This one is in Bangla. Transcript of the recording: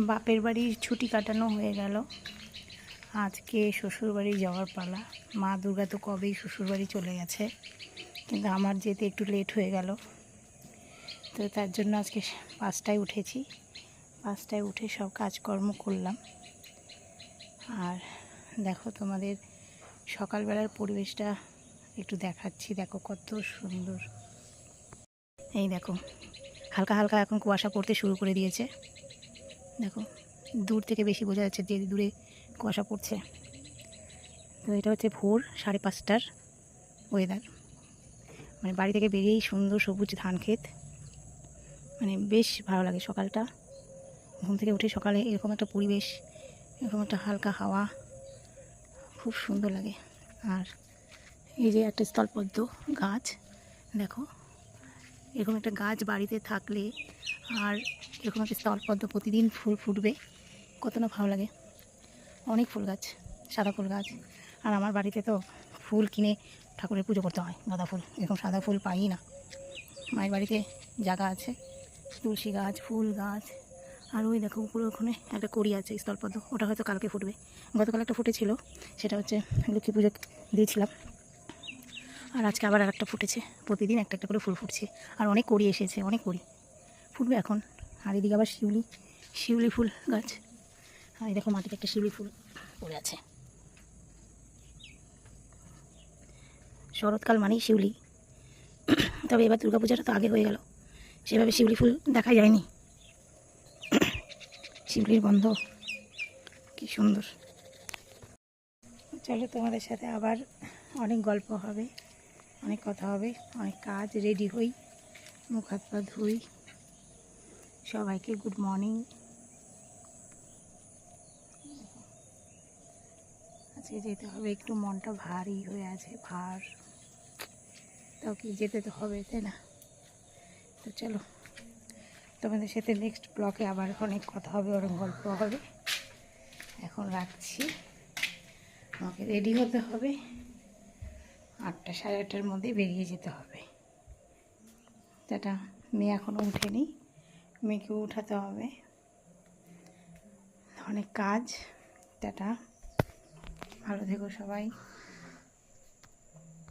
বাপের বাড়ির ছুটি কাটানো হয়ে গেল, আজকে শ্বশুরবাড়ি যাওয়ার পালা। মা দুর্গা তো কবেই শ্বশুরবাড়ি চলে গেছে, কিন্তু আমার যেতে একটু লেট হয়ে গেল। তো তার জন্য আজকে 5টায় উঠেছি, 5টায় উঠে সব কাজকর্ম করলাম। আর দেখো, তোমাদের সকালবেলার পরিবেশটা একটু দেখাচ্ছি। দেখো কত সুন্দর। এই দেখো, হালকা হালকা এখন কুয়াশা পড়তে শুরু করে দিয়েছে। দেখো, দূর থেকে বেশি বোঝা যাচ্ছে যে দূরে কুয়াশা পড়ছে। তো এটা হচ্ছে ভোর 5:30টার ওয়েদার। মানে বাড়ি থেকে বেরিয়েই সুন্দর সবুজ ধান ক্ষেত, মানে বেশ ভালো লাগে সকালটা। ঘুম থেকে উঠে সকালে এরকম একটা পরিবেশ, এরকম একটা হালকা হাওয়া, খুব সুন্দর লাগে। আর এই যে একটা স্থলপদ্ম গাছ, দেখো এরকম একটা গাছ বাড়িতে থাকলে আর এরকম একটা স্থলপদ্ম প্রতিদিন ফুল ফুটবে, কত না ভালো লাগে। অনেক ফুল গাছ, সাদা ফুল গাছ। আর আমার বাড়িতে তো ফুল কিনে ঠাকুরের পুজো করতে হয়, গাঁদা ফুল, এরকম সাদা ফুল পাই না। মায়ের বাড়িতে জায়গা আছে, তুলসী গাছ, ফুল গাছ। আর ওই দেখো উপরে ওখানে একটা কড়ি আছে স্থলপদ্ম, ওটা হয়তো কালকে ফুটবে। গতকাল একটা ফুটেছিল, সেটা হচ্ছে লক্ষ্মী পুজো দিয়েছিলাম। আর আজকে আবার আর একটা ফুটেছে। প্রতিদিন একটা একটা করে ফুল ফুটছে, আর অনেক কড়ি এসেছে, অনেক কড়ি ফুটবে এখন। আর এদিকে আবার শিউলি ফুল গাছ। আর এই দেখো মাটিতে একটা শিউলি ফুল পড়ে আছে। শরৎকাল মানেই শিউলি। তবে এবার দুর্গাপূজাটা তো আগে হয়ে গেল, সেভাবে শিউলি ফুল দেখা যায়নি। শিউলির গন্ধ কি সুন্দর। চলো, তোমাদের সাথে আবার অনেক গল্প হবে, অনেক কথা হবে, অনেক কাজ। রেডি হই, মুখ হাত পা ধুই। সবাইকে গুড মর্নিং। আজকে যেতে হবে, একটু মনটা ভারী হয়ে আছে, ভার। তাও কি যেতে তো হবে, তাই না? তো চলো, তোমাদের সাথে নেক্সট ব্লকে আবার অনেক কথা হবে, অনেক গল্প হবে। এখন রাখছি, আমাকে রেডি হতে হবে। 8টা, 8:30টার মধ্যে বেরিয়ে যেতে হবে। টাটা। মেয়ে এখনও উঠেনি, মেয়েকেও উঠাতে হবে, অনেক কাজ। টাটা, ভালো থেকো সবাই।